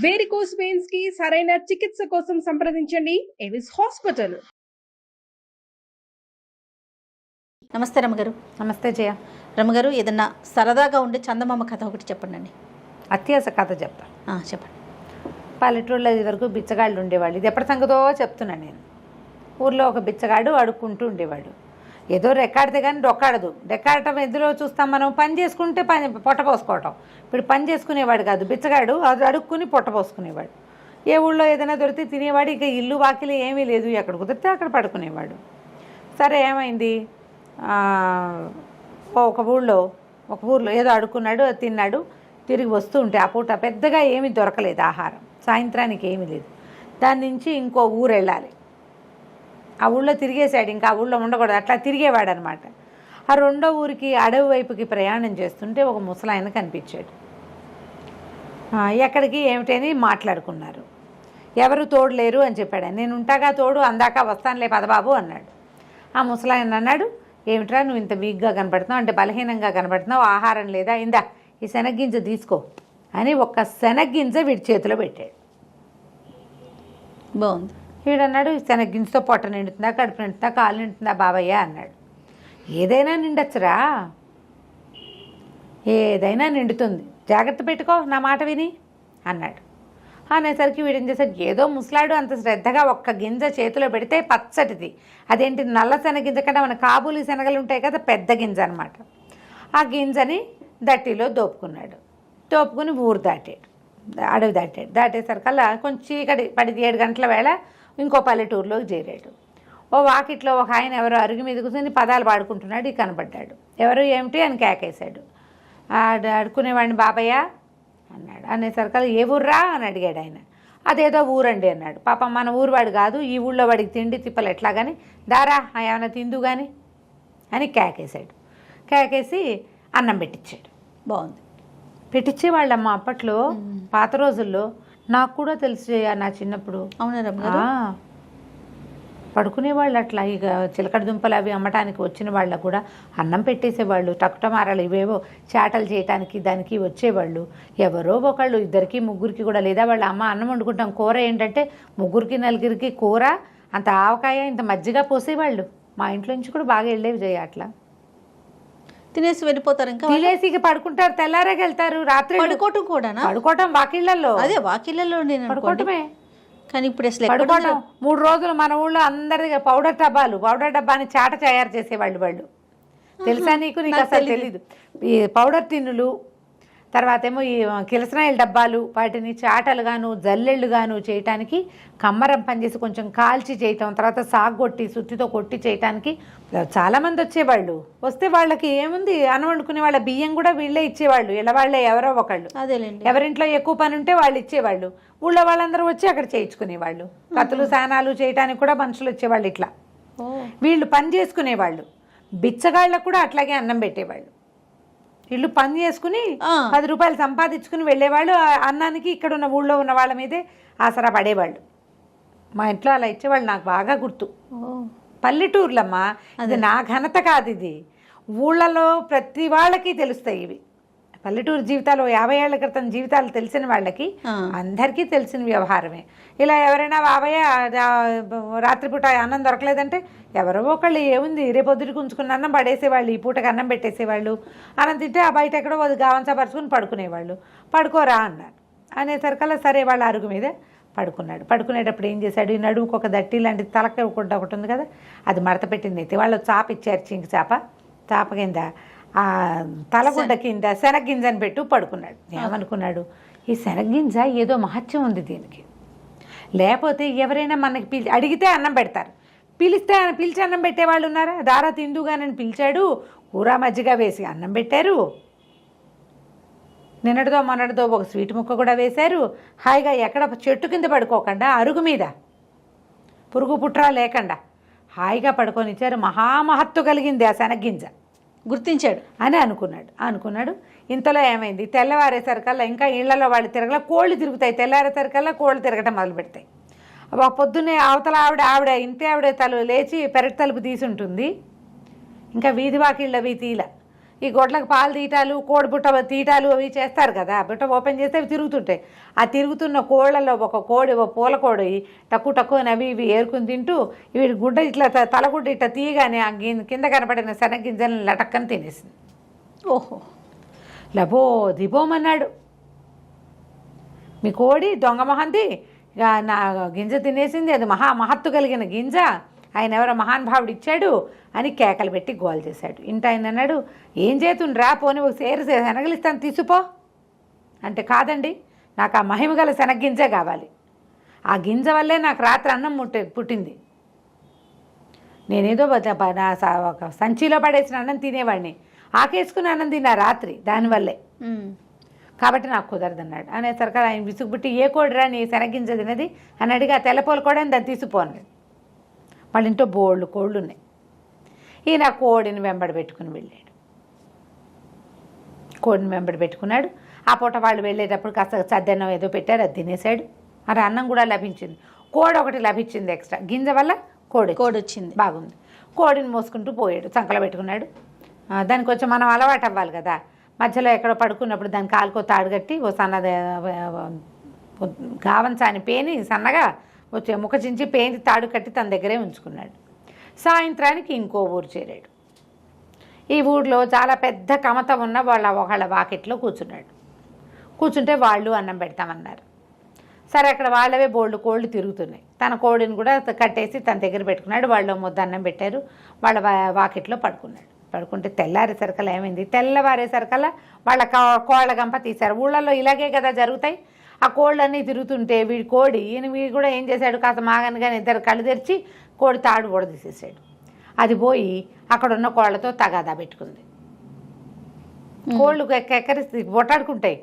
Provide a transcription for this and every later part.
Varicose veins కి సరైన చికిత్స కోసం సంప్రదించండి ఎవిస్ హాస్పిటల్. నమస్తే రమగారు. నమస్తే జయ. రమగారు, ఏదన్నా సరదాగా ఉండే చందమామ కథ ఒకటి చెప్పండి. అత్యాస కథ చెప్తా. చెప్పండి. పల్లెటూరులో ఇదివరకు బిచ్చగాళ్ళు ఉండేవాళ్ళు. ఇది ఎప్పటి సంగతో చెప్తున్నాను నేను. ఊర్లో ఒక బిచ్చగాడు అడుక్కుంటూ ఉండేవాడు. ఏదో రెక్కాడితే కానీ డొక్కాడదు. రెక్కాడటం ఎందులో చూస్తాం మనం? పని చేసుకుంటే పొట్ట పోసుకోవటం. ఇప్పుడు పని చేసుకునేవాడు కాదు బిచ్చగాడు, అది అడుక్కుని పొట్ట పోసుకునేవాడు. ఏ ఊళ్ళో ఏదైనా దొరికితే తినేవాడు. ఇక ఇల్లు వాకిలి ఏమీ లేదు, ఎక్కడ కుదిరితే అక్కడ పడుకునేవాడు. సరే ఏమైంది, ఒక ఊళ్ళో ఏదో అడుక్కున్నాడు, తిన్నాడు. తిరిగి వస్తూ ఉంటే ఆ పూట పెద్దగా ఏమీ దొరకలేదు ఆహారం. సాయంత్రానికి ఏమీ లేదు. దాని నుంచి ఇంకో ఊరు వెళ్ళాలి. ఆ ఊళ్ళో తిరిగేశాడు, ఇంకా ఆ ఊళ్ళో ఉండకూడదు, అట్లా తిరిగేవాడు అనమాట. ఆ రెండో ఊరికి అడవి వైపుకి ప్రయాణం చేస్తుంటే ఒక ముసలాయన కనిపించాడు. ఎక్కడికి ఏమిటని మాట్లాడుకున్నారు. ఎవరు తోడు లేరు అని చెప్పాడు. నేను ఉంటాగా తోడు, అందాక వస్తానులే పదబాబు అన్నాడు. ఆ ముసలాయన అన్నాడు, ఏమిట్రా నువ్వు ఇంత వీక్గా కనపడుతున్నావు, అంటే బలహీనంగా కనపడుతున్నావు, ఆహారం లేదా, ఇందా ఈ శనగ్గింజ తీసుకో అని ఒక్క శనగ్గింజ వీడి చేతిలో పెట్టాడు. బాగుంది. వీడన్నాడు, శనగ్గింజతో పొట్ట నిండుతుందా, కడుపు నిండుతుందా, కాలు నిండుతుందా బాబయ్య అన్నాడు. ఏదైనా నిండొచ్చురా, ఏదైనా నిండుతుంది, జాగ్రత్త పెట్టుకో నా మాట విని అన్నాడు. అనేసరికి వీడేం చేశాడు, ఏదో ముసలాడు అంత శ్రద్ధగా ఒక్క గింజ చేతిలో పెడితే పచ్చటిది, అదేంటి నల్ల శనగింజ కంటే మన కాబూలి శనగలు ఉంటాయి కదా, పెద్ద గింజ అనమాట. ఆ గింజని దట్టిలో దోపుకున్నాడు. దోపుకుని ఊరు దాటాడు, అడవి దాటాడు. దాటేసరికల్లా కొంచెం చీకటి పడి 7 గంటల వేళ ఇంకో పల్లెటూరులోకి చేరాడు. ఓ వాకిట్లో ఒక ఆయన ఎవరో అరుగు మీద కూర్చొని పదాలు పాడుకుంటున్నాడు. ఈ కనపడ్డాడు. ఎవరు ఏమిటి అని కేకేశాడు. అడుక్కునేవాడిని బాబయ్య అన్నాడు. అనేసరికల్లా ఏ ఊర్రా అని అడిగాడు ఆయన. అదేదో ఊరండి అన్నాడు. పాపం మన ఊరువాడు కాదు, ఈ ఊళ్ళో వాడికి తిండి తిప్పలు ఎట్లా కానీ, దారా ఏమైనా తిందు కానీ అని కేకేశాడు. కేకేసి అన్నం పెట్టించాడు. బాగుంది. పెట్టించేవాళ్ళమ్మ అప్పట్లో, పాత రోజుల్లో. నాకు కూడా తెలుసు నా చిన్నప్పుడు. అవునా రమగారు? పడుకునేవాళ్ళు అట్లా. ఇక చిలకడ దుంపలు అవి అమ్మటానికి వచ్చిన వాళ్ళకు కూడా అన్నం పెట్టేసేవాళ్ళు. టకుటమారాలు ఇవేవో చాటలు చేయటానికి దానికి వచ్చేవాళ్ళు. ఎవరో ఒకళ్ళు, 2కి 3కి కూడా, లేదా వాళ్ళ అమ్మ అన్నం వండుకుంటాం, కూర ఏంటంటే 3కి 4కి కూర, అంత ఆవకాయ, ఇంత మజ్జిగ పోసేవాళ్ళు. మా ఇంట్లో నుంచి కూడా బాగా వెళ్ళేవి చేయ. అట్లా తినేసి వెళ్ళిపోతారు. ఇంకా తినేసి ఇక పడుకుంటారు, తెల్లారేకి వెళ్తారు. రాత్రి పడుకోవటం కూడా, పడుకోవటం వాకిళ్ళల్లో. అదే వాకిళ్ళలో నేను పడుకోవటమే. కానీ ఇప్పుడు అసలు పడుకోవటం 3 రోజులు మన ఊళ్ళో అందరిది పౌడర్ డబ్బాని చాట తయారు చేసేవాళ్ళు వాళ్ళు. తెలుసా నీకు? నీకు అసలు తెలీదు. ఈ పౌడర్ టిన్నులు, తర్వాత ఏమో ఈ కిరసనాయిల డబ్బాలు, వాటిని చాటలుగాను జల్లెళ్ళుగాను చేయటానికి కమ్మరం పనిచేసి కొంచెం కాల్చి చేయటం, తర్వాత సాగొట్టి సుత్తితో కొట్టి చేయటానికి చాలామంది వచ్చేవాళ్ళు. వస్తే వాళ్ళకి ఏముంది, అన్నం వండుకునే వాళ్ళ బియ్యం కూడా వీళ్ళే ఇచ్చేవాళ్ళు. ఇలా వాళ్ళే ఎవరో ఒకళ్ళు. అదేలేండి. ఎవరింట్లో ఎక్కువ పని ఉంటే వాళ్ళు ఇచ్చేవాళ్ళు. ఊళ్ళో వాళ్ళందరూ వచ్చి అక్కడ చేయించుకునేవాళ్ళు. కత్తులు సానాలు చేయటానికి కూడా మనుషులు వచ్చేవాళ్ళు. ఇట్లా వీళ్ళు పని చేసుకునేవాళ్ళు. బిచ్చగాళ్ళకు కూడా అట్లాగే అన్నం పెట్టేవాళ్ళు. వీళ్ళు పని చేసుకుని 10 రూపాయలు సంపాదించుకుని వెళ్ళేవాళ్ళు. అన్నానికి ఇక్కడ ఉన్న ఊళ్ళో ఉన్న వాళ్ళ మీదే ఆసరా పడేవాళ్ళు. మా ఇంట్లో అలా ఇచ్చేవాళ్ళు. నాకు బాగా గుర్తు. పల్లెటూర్లమ్మా, ఇది నా ఘనత కాదు, ఇది ఊళ్ళలో ప్రతి వాళ్ళకి తెలుస్తాయి ఇవి. పల్లెటూరు జీవితాలు 50 ఏళ్ల క్రితం జీవితాలు తెలిసిన వాళ్ళకి అందరికీ తెలిసిన వ్యవహారమే. ఇలా ఎవరైనా బాబయ్య రాత్రిపూట అన్నం దొరకలేదంటే ఎవరో ఒకళ్ళు ఏముంది రేపొద్దుటికి ఉంచుకున్న అన్నం పడేసేవాళ్ళు, ఈ పూటకి అన్నం పెట్టేసేవాళ్ళు. అన్నం తింటే ఆ బయట ఎక్కడో గావంచా పరుచుకుని పడుకునేవాళ్ళు. పడుకోరా అన్నారు. అనేసరికల్లా సరే వాళ్ళ అరుగు మీద పడుకున్నాడు. పడుకునేటప్పుడు ఏం చేశాడు, ఈ నడుముకు ఒక దట్టి లాంటి తలక ఒకటి ఉంది కదా, అది మడత పెట్టింది. అయితే వాళ్ళు చాప ఇచ్చారు, చింకి చాప కింద ఆ తలగుడ్డ కింద శనగ్గింజని పెట్టు పడుకున్నాడు. ఏమనుకున్నాడు, ఈ శనగ్గింజ ఏదో మహత్యం ఉంది దీనికి, లేకపోతే ఎవరైనా మనకి అడిగితే అన్నం పెడతారు, పిలిచి అన్నం పెట్టేవాళ్ళు ఉన్నారా? దారా తిందుగానని పిలిచాడు, కూర మజ్జిగ వేసి అన్నం పెట్టారు, నిన్నటిదో మొన్నటిదో ఒక స్వీట్ ముక్క కూడా వేశారు. హాయిగా ఎక్కడ చెట్టు కింద పడుకోకుండా అరుగు మీద పురుగు పుట్రా లేకుండా హాయిగా పడుకొని ఇచ్చారు. మహామహత్తు కలిగింది ఆ శనగ్గింజ. గుర్తించాడు అని అనుకున్నాడు. ఇంతలో ఏమైంది, తెల్లవారేసరికల్లా ఇంకా ఇళ్లలో వాళ్ళు తిరగల, కోళ్ళు తిరుగుతాయి. తెల్లారేసరికల్లా కోళ్ళు తిరగటం మొదలు పెడతాయి. పొద్దున్నే అవతల ఆవిడ ఇంటి ఆవిడ లేచి పెరటి తలుపు తీసి ఉంటుంది. ఇంకా వీధి వాకిళ్ళవి తీల. ఈ గొడ్లకు పాలు తీయటాలు కోడిబుట్ట తీయటాలు అవి చేస్తారు కదా, బుట్ట ఓపెన్ చేస్తే అవి తిరుగుతుంటాయి. ఆ తిరుగుతున్న కోళ్ళలో ఒక కోడి, ఒక పూల కోడి తక్కువ తక్కువ అవి ఇవి ఏరుకుని తింటూ వీడి గుడ్డ ఇట్లా తలగుడ్డ ఇట్లా తీయగానే ఆ కింద కనపడిన శనగింజలను లటక్కని తినేసింది. ఓహో, లబో దిబోమన్నాడు, మీ కోడి దొంగ మహంతి నా గింజ తినేసింది, అది మహత్తు కలిగిన గింజ, ఆయన ఎవరో మహానుభావుడు ఇచ్చాడు అని కేకలు పెట్టి గోల్ చేశాడు. ఇంట ఆయన అన్నాడు, ఏం చేతుండ్రా, పోనీ ఒక సేరు శనగలిస్తాను తీసుపో అంటే, కాదండి నాకు ఆ మహిమ గల శనగ్గింజే కావాలి, ఆ గింజ వల్లే నాకు రాత్రి అన్నం పుట్టింది, నేనేదో ఒక సంచిలో పడేసిన అన్నం తినేవాడిని, ఆకేసుకుని అన్నం తిన్నా రాత్రి దానివల్లే, కాబట్టి నాకు కుదరదన్నాడు. అనేసరికి ఆయన విసుగుబుట్టి, ఏ కోడిరా నీ శనగింజ తినది అని అడిగి, ఆ తెల్లపోలు కూడా దాన్ని తీసిపోన్నాడు. వాళ్ళ ఇంట్లో బోళ్ళు కోళ్ళు ఉన్నాయి. ఈయన కోడిని వెంబడి పెట్టుకుని వెళ్ళాడు. కోడిని వెంబడి పెట్టుకున్నాడు. ఆ పూట వాళ్ళు వెళ్ళేటప్పుడు కాస్త సద్దన్నం ఏదో పెట్టారు, అది తినేసాడు. మరి అన్నం కూడా లభించింది. కోడి ఒకటి లభించింది ఎక్స్ట్రా, గింజ వల్ల కోడి వచ్చింది, బాగుంది. కోడిని మోసుకుంటూ పోయాడు, చంకలో పెట్టుకున్నాడు. దానికి కొంచెం మనం అలవాటు అవ్వాలి కదా, మధ్యలో ఎక్కడో పడుకున్నప్పుడు దాని కాలుకో తాడు కట్టి ఓ సన్నది గావంచాని పేని సన్నగా వచ్చే ముఖ చించి పేని తాడు కట్టి తన దగ్గరే ఉంచుకున్నాడు. సాయంత్రానికి ఇంకో ఊరు చేరాడు. ఈ ఊళ్ళో చాలా పెద్ద కమత ఉన్న ఒకళ్ళ వాకిట్లో కూర్చున్నాడు. కూర్చుంటే వాళ్ళు అన్నం పెడతామన్నారు. సరే, అక్కడ వాళ్ళవే బోల్డ్ కోళ్ళు తిరుగుతున్నాయి. తన కోడిని కూడా కట్టేసి తన దగ్గర పెట్టుకున్నాడు. వాళ్ళు ముద్ద అన్నం పెట్టారు. వాళ్ళ వాకిట్లో పడుకున్నాడు. పడుకుంటే తెల్లారేసరికల్లా ఏమైంది, తెల్లవారేసరికల్లా వాళ్ళ కోళ్ళ గంప తీశారు. ఊళ్ళల్లో ఇలాగే కదా జరుగుతాయి. ఆ కోళ్ళన్నీ తిరుగుతుంటే వీడి కోడి వీడు కూడా ఏం చేశాడు, కాస్త మాగనగానే ఇద్దరు కళ్ళు తెరిచి కోడి తాడు కూడా తీసేసాడు. అది పోయి అక్కడ ఉన్న కోళ్ళతో తగాదా పెట్టుకుంది. కోళ్ళు ఎక్కరిసి పొట్టాడుకుంటాయి.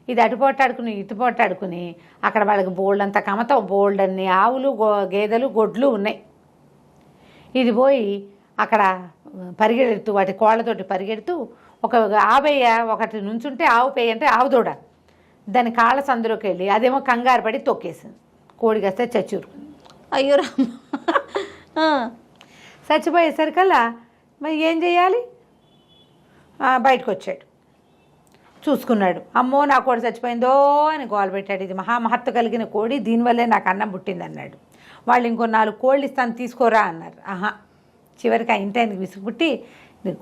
ఇది అటు పొట్టాడుకుని ఇటు పొట్టాడుకుని అక్కడ వాళ్ళకి బోల్డంత కమతం, బోల్డన్ని ఆవులు గేదెలు గొడ్లు ఉన్నాయి. ఇది పోయి అక్కడ పరిగెడుతూ వాటి కోళ్ళతోటి పరిగెడుతూ ఒక ఆవయ్య ఒకటి నుంచుంటే ఆవు పేయ అంటే ఆవు దూడ దాని కాళ్ళ సందులోకి వెళ్ళి అదేమో కంగారు పడి తొక్కేసింది. కోడి కాస్తే చచ్చూరుకుంది. అయ్యో రామ. చచ్చిపోయేసరికల్లా మరి ఏం చేయాలి, బయటకు వచ్చాడు. చూసుకున్నాడు, అమ్మో నా కోడి చచ్చిపోయిందో అని గోల పెట్టాడు. ఇది మహామహత్వ కలిగిన కోడి, దీనివల్లే నాకు అన్నం పుట్టింది అన్నాడు. వాళ్ళు ఇంకో 4 కోళ్ళు ఇస్తాను తీసుకోరా అన్నారు. ఆహా, చివరికి ఆ ఇంటి ఆయనకి విసుగుపుట్టి,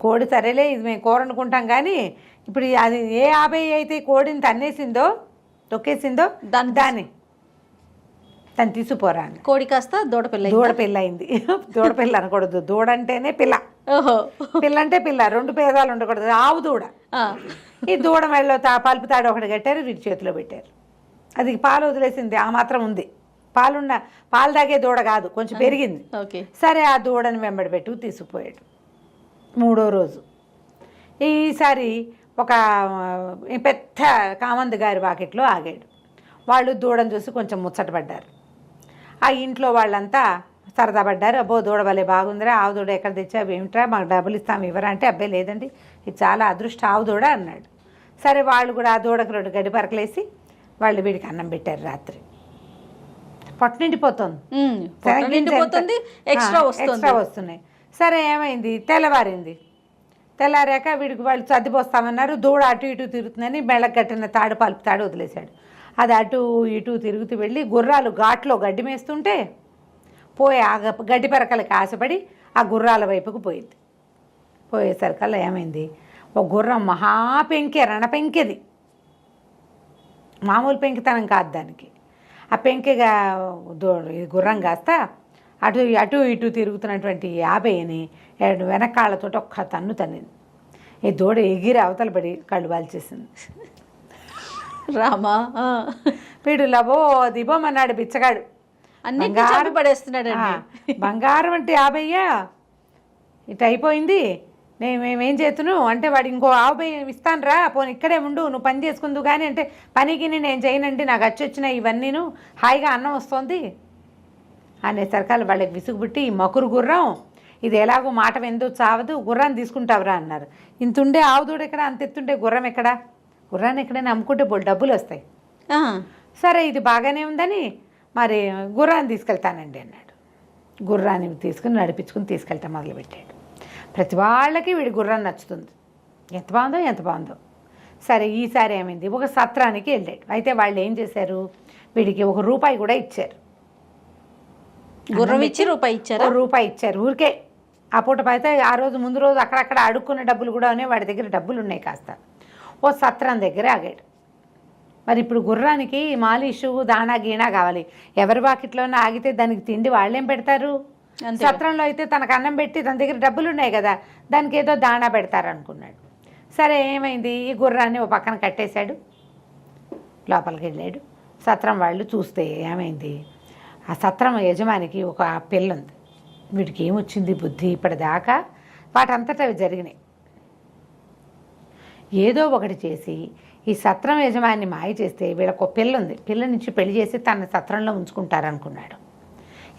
కోడి సరేలే ఇది మేము కూర అనుకుంటాం కానీ ఇప్పుడు అది ఏ 50 అయితే కోడిని తన్నేసిందో తొక్కేసిందో దాన్ని తను తీసుకుపోరా అని. కోడి కాస్త దూడపిల్ల అయింది. దూడపిల్ల అనకూడదు, దూడ అంటేనే పిల్ల. పిల్ల అంటే పిల్ల, 2 పేదాలు ఉండకూడదు, ఆవు దూడ. ఈ దూడ మెడలో పలుపు తాడు ఒకటి కట్టారు, వీటి చేతిలో పెట్టారు. అది పాలు వదిలేసింది, ఆ మాత్రం ఉంది. పాలు తాగే దూడ కాదు, కొంచెం పెరిగింది. సరే, ఆ దూడని వెంబడి పెట్టు తీసుకుపోయాడు. 3వ రోజు ఈసారి ఒక పెద్ద కామంది గారి వాకిట్లో ఆగాడు. వాళ్ళు దూడను చూసి కొంచెం ముచ్చటపడ్డారు. ఆ ఇంట్లో వాళ్ళంతా సరదా పడ్డారు. అబ్బో దూడ వలే బాగుందిరా, ఆవు దూడ ఎక్కడ తెచ్చావు ఏమిట్రా, మాకు డబ్బులు ఇస్తాము ఇవ్వరా అంటే, అబ్బాయి లేదండి ఇది చాలా అదృష్ట ఆవు దూడ అన్నాడు. సరే, వాళ్ళు కూడా ఆ దూడకు 2 గడ్డి పరకలేసి వాళ్ళు వీడికి అన్నం పెట్టారు. రాత్రి పొట్ట నిండిపోతుంది, ఎక్స్ట్రా వస్తున్నాయి. సరే, ఏమైంది, తెల్లారాక వీడికి వాళ్ళు సర్దిపోస్తామన్నారు. దూడ అటు ఇటు తిరుగుతుందని మెళ్ళకు కట్టిన తాడు పలుపు తాడు వదిలేశాడు. అది అటు ఇటు తిరుగుతూ వెళ్ళి గుర్రాలు ఘాట్లో గడ్డి మేస్తుంటే పోయి ఆ గడ్డి పరకలకి ఆశపడి ఆ గుర్రాల వైపుకు పోయింది. పోయేసరికల్లా ఏమైంది, ఒక గుర్రం మహాపెంకె, రణపెంకెది, మామూలు పెంకితనం కాదు దానికి. ఆ పెంకెగా గుర్రం కాస్త అటు ఇటు తిరుగుతున్నటువంటి 50ని వెనకాళ్ళతో ఒక్క తన్ను తన్నింది. ఈ దూడ ఎగిరి అవతల పడి కళ్ళు వాల్చేసింది. రామా, వీడు లబో దిబోమన్నాడు బిచ్చగాడు, బంగారం పడేస్తున్నాడు. బంగారం అంటే 50 ఇటు అయిపోయింది, మేమేం చేతును అంటే, వాడు ఇంకో 50 ఇస్తాను రా, పోనీ ఇక్కడే ఉండు, నువ్వు పని చేసుకుందు కానీ అంటే, పనికి నేను చేయనండి, నాకు వచ్చినాయి ఇవన్నీను, హాయిగా అన్నం వస్తుంది అనేసరికాలు వాళ్ళకి విసుగుబుట్టి, ఈ మకురు గుర్రం ఇది ఎలాగో మాట వెందు చావదు, గుర్రాన్ని తీసుకుంటావురా అన్నారు. ఇంతుండే ఆవుదూడు ఎక్కడ, అంత ఎత్తుంటే గుర్రం ఎక్కడ, గుర్రాన్ని ఎక్కడైనా అమ్ముకుంటే డబ్బులు వస్తాయి. సరే, ఇది బాగానే ఉందని మరి గుర్రాన్ని తీసుకెళ్తానండి అన్నాడు. గుర్రాన్ని తీసుకుని నడిపించుకుని తీసుకెళ్తా మొదలుపెట్టాడు. ప్రతి వాళ్ళకి వీడి గుర్రం నచ్చుతుంది. ఎంత బాగుందో. సరే ఈసారి ఏమైంది, ఒక సత్రానికి వెళ్ళాడు. అయితే వాళ్ళు ఏం చేశారు, వీడికి ₹1 కూడా ఇచ్చారు. గుర్రం ఇచ్చి రూపాయి ఇచ్చారా? ₹1 ఇచ్చారు ఊరికే. ఆ పూట అయితే ఆ రోజు ముందు రోజు అక్కడక్కడ అడుక్కున్న డబ్బులు కూడా ఉన్నాయి, వాడి దగ్గర డబ్బులు ఉన్నాయి కాస్త. ఓ సత్రం దగ్గర ఆగాడు. మరి ఇప్పుడు గుర్రానికి మాలిషు దాణా గీణా కావాలి. ఎవరి వాకిట్లోనే ఆగితే దానికి తిండి వాళ్ళేం పెడతారు? సత్రంలో అయితే తనకు అన్నం పెట్టి తన దగ్గర డబ్బులు ఉన్నాయి కదా, దానికి ఏదో దాణా పెడతారు అనుకున్నాడు. సరే ఏమైంది, ఈ గుర్రాన్ని ఓ పక్కన కట్టేశాడు, లోపలికి వెళ్ళాడు. సత్రం వాళ్ళు చూస్తే ఏమైంది, ఆ సత్రం యజమానికి ఒక పిల్ల ఉంది. వీడికి ఏమొచ్చింది బుద్ధి, ఇప్పటిదాకా వాటంతటా అవి జరిగినాయి. ఏదో ఒకటి చేసి ఈ సత్రం యజమాని మాయ చేస్తే వీళ్ళకు ఒక పిల్ల ఉంది, పిల్ల నుంచి పెళ్లి చేసి తన సత్రంలో ఉంచుకుంటారనుకున్నాడు.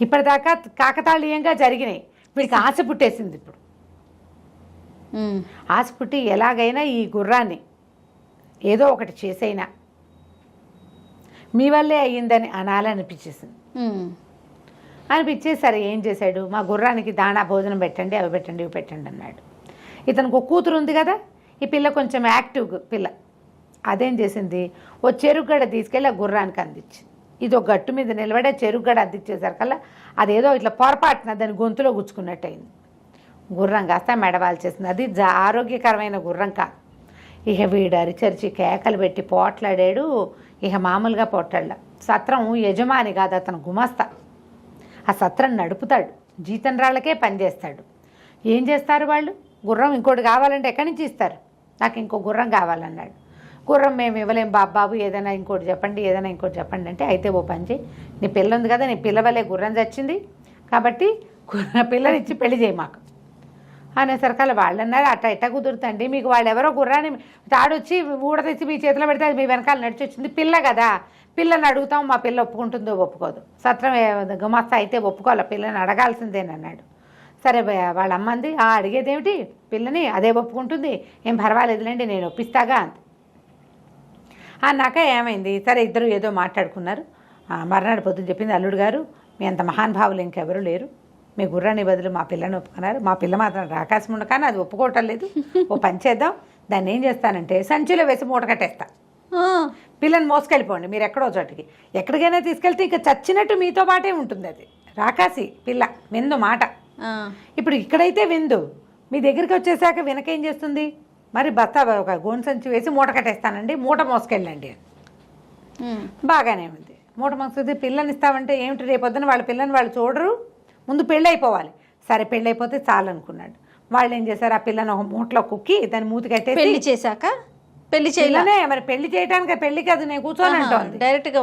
ఇప్పటిదాకా కాకతాళీయంగా జరిగినాయి. వీడికి ఆశ పుట్టేసింది. ఇప్పుడు ఆశ పుట్టి ఎలాగైనా ఈ గుర్రాన్ని ఏదో ఒకటి చేసైనా మీ వల్లే అయ్యిందని అనాలనిపించేసింది. అనిపించేసరి ఏం చేశాడు, మా గుర్రానికి దాణా భోజనం పెట్టండి, అవి పెట్టండి, ఇవి పెట్టండి అన్నాడు. ఇతనికి ఒక కూతురు ఉంది కదా, ఈ పిల్ల కొంచెం యాక్టివ్ పిల్ల. అదేం చేసింది, ఓ చెరుగడ తీసుకెళ్ళి ఆ గుర్రానికి అందించింది. ఇది ఒక గట్టు మీద నిలబడే చెరుగడ అందించేసరికల్లా అదేదో ఇట్లా పొరపాటున దాని గొంతులో గుచ్చుకున్నట్టు అయింది. గుర్రం కాస్త మెడవాల్చేసింది. అది ఆరోగ్యకరమైన గుర్రం కాదు. ఇక వీడు అరిచరిచి కేకలు పెట్టి పోట్లాడాడు. ఇక మామూలుగా పోట్లాడ. సత్రం యజమాని కాదు, అతను గుమస్తా. ఆ సత్రం నడుపుతాడు, జీతం రాళ్ళకే పనిచేస్తాడు. ఏం చేస్తారు వాళ్ళు, గుర్రం ఇంకోటి కావాలంటే ఎక్కడి నుంచి ఇస్తారు, నాకు ఇంకో గుర్రం కావాలన్నాడు. గుర్రం మేము ఇవ్వలేం బాబు, ఏదైనా ఇంకోటి చెప్పండి, ఏదైనా ఇంకోటి చెప్పండి అంటే, అయితే ఓ పని చేయి, నీ పిల్ల ఉంది కదా, నీ పిల్లవలే గుర్రం చచ్చింది కాబట్టి పిల్లనిచ్చి పెళ్లి చేయి మాకు అనేసరికల్లా వాళ్ళు అన్నారు, అట్ట ఎట్ట కుదురుతండి, మీకు వాళ్ళు ఎవరో గుర్రాన్ని తాడొచ్చి ఊడ తెచ్చి మీ చేతిలో పెడితే అది మీ వెనకాల నడిచి వచ్చింది, పిల్ల కదా, పిల్లని అడుగుతాం, మా పిల్ల ఒప్పుకుంటుందో ఒప్పుకోదు, సత్రం గుమస్తా అయితే ఒప్పుకోవాలి, పిల్లని అడగాల్సిందేనన్నాడు. సరే వాళ్ళ అమ్మంది, అడిగేదేమిటి పిల్లని, అదే ఒప్పుకుంటుంది, ఏం పర్వాలేదులేండి నేను ఒప్పిస్తాగా అంది. అన్నాక ఏమైంది, సరే ఇద్దరు ఏదో మాట్లాడుకున్నారు. మర్నాడు పొద్దున చెప్పింది, అల్లుడు గారు మీ అంత మహానుభావులు ఇంకెవరూ లేరు, మీ గుర్రాన్ని బదులు మా పిల్లని ఒప్పుకున్నారు, మా పిల్ల మాత్రం రాకాశం ఉండ కానీ అది ఒప్పుకోవటం లేదు, ఓ పని చేద్దాం, దాన్ని ఏం చేస్తానంటే సంచిలో వేసి మూట కట్టేస్తా, పిల్లని మోసుకెళ్ళిపోండి మీరు ఎక్కడో చోటికి, ఎక్కడికైనా తీసుకెళ్తే ఇక చచ్చినట్టు మీతో పాటే ఉంటుంది, అది రాకాసి పిల్ల విందు మాట. ఇప్పుడు ఇక్కడైతే విందు, మీ దగ్గరికి వచ్చేసాక వెనకేం చేస్తుంది, మరి బత్త ఒక గోను సంచి వేసి మూట కట్టేస్తానండి, మూట మోసుకెళ్ళండి అని. బాగానే ఉంది, మూట మోసుకుంది. పిల్లని ఇస్తామంటే ఏమిటి, రేపొద్దున వాళ్ళ పిల్లని వాళ్ళు చూడరు, ముందు పెళ్ళి అయిపోవాలి. సరే పెళ్ళి అయిపోతే చాలు అనుకున్నాడు. వాళ్ళు ఏం చేశారు, ఆ పిల్లని ఒక మూటలో కుక్కి దాన్ని మూతి కట్టేసి, పెళ్లి చేశాక పెళ్లి చేయలే మరి పెళ్లి చేయడానికి పెళ్లి కాదు నేను కూర్చొని అంటోంది, డైరెక్ట్ గా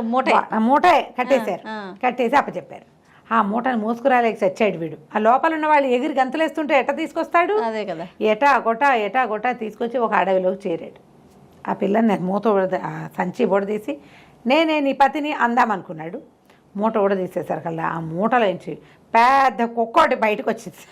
మూట కట్టేశారు. కట్టేసి అప్పచెప్పారు. ఆ మూటను మోసుకురాలేక చచ్చాడు వీడు. ఆ లోపల ఉన్న వాళ్ళు ఎగిరి గంతులేస్తుంటే ఎట్ట తీసుకొస్తాడు, అదే కదా, ఎటా గొటా తీసుకొచ్చి ఒక అడవిలోకి చేరాడు. ఆ పిల్లని మూత సంచి ఊడదీసి నేనే నీ పతిని అందామనుకున్నాడు. మూట ఊడదీసేసరికల్లా ఆ మూటలోంచి పెద్ద కుక్కోటి బయటకు వచ్చింది.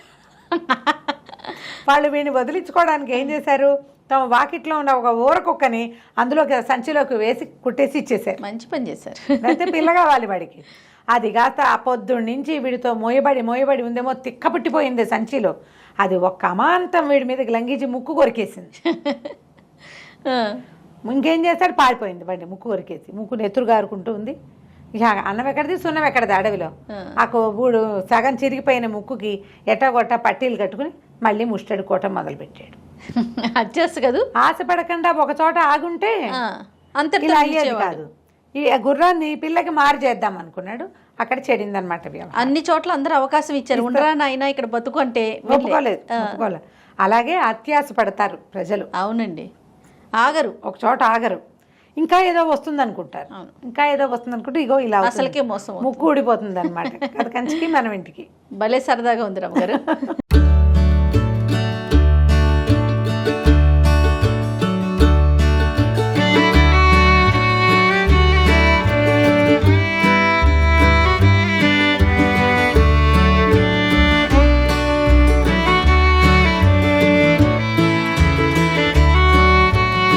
వాళ్ళు వీడిని వదిలించుకోవడానికి ఏం చేశారు, తమ వాకిట్లో ఉన్న ఒక ఊర కుక్కని అందులోకి సంచిలోకి వేసి కుట్టేసి ఇచ్చేశారు. మంచి పని చేశారు. అయితే పిల్ల కావాలి వాడికి. అది కాస్త ఆ పొద్దున్న నుంచి వీడితో మోయబడి ఉందేమో, తిక్క పుట్టిపోయింది సంచిలో. అది ఒక్క అమాంతం వీడి మీదకి లంఘించి ముక్కు కొరికేసింది. ఇంకేం చేస్తాడు, పారిపోయింది బండి, ముక్కు కొరికేసి. ముక్కు నెత్తురు గారుకుంటూ ఉంది. ఇక అన్నం ఎక్కడిది సున్నం ఎక్కడిది అడవిలో. ఆ కొవ్వుడు సగం చిరిగిపోయిన ముక్కుకి ఎట్టగొట్ట పట్టీలు కట్టుకుని మళ్ళీ ముష్టడుకోవటం మొదలుపెట్టాడు. అడ్జస్ట్ కదా, ఆశపడకుండా ఒక చోట ఆగుంటే అంత ఇలా అయ్యేది కాదు. ఈ గుర్రాన్ని పిల్లకి మారి చేద్దాం అనుకున్నాడు, అక్కడ చెడిందనమాట. అన్ని చోట్ల అందరూ అవకాశం ఇచ్చారు, ఉండరా నాయన ఇక్కడ బతుకు అంటే ఒప్పుకోలేదు. అలాగే అత్యాశ పడతారు ప్రజలు. అవునండి, ఆగరు, ఒక చోట ఆగరు, ఇంకా ఏదో వస్తుంది అనుకుంటారు, ఇంకా ఏదో వస్తుంది అనుకుంటే ఇగో ఇలా అసలుకే మోసం, ముక్కు ఊడిపోతుంది అనమాట. అది కంచికి మనం ఇంటికి. భలే సరదాగా ఉంది రమ్మగారు.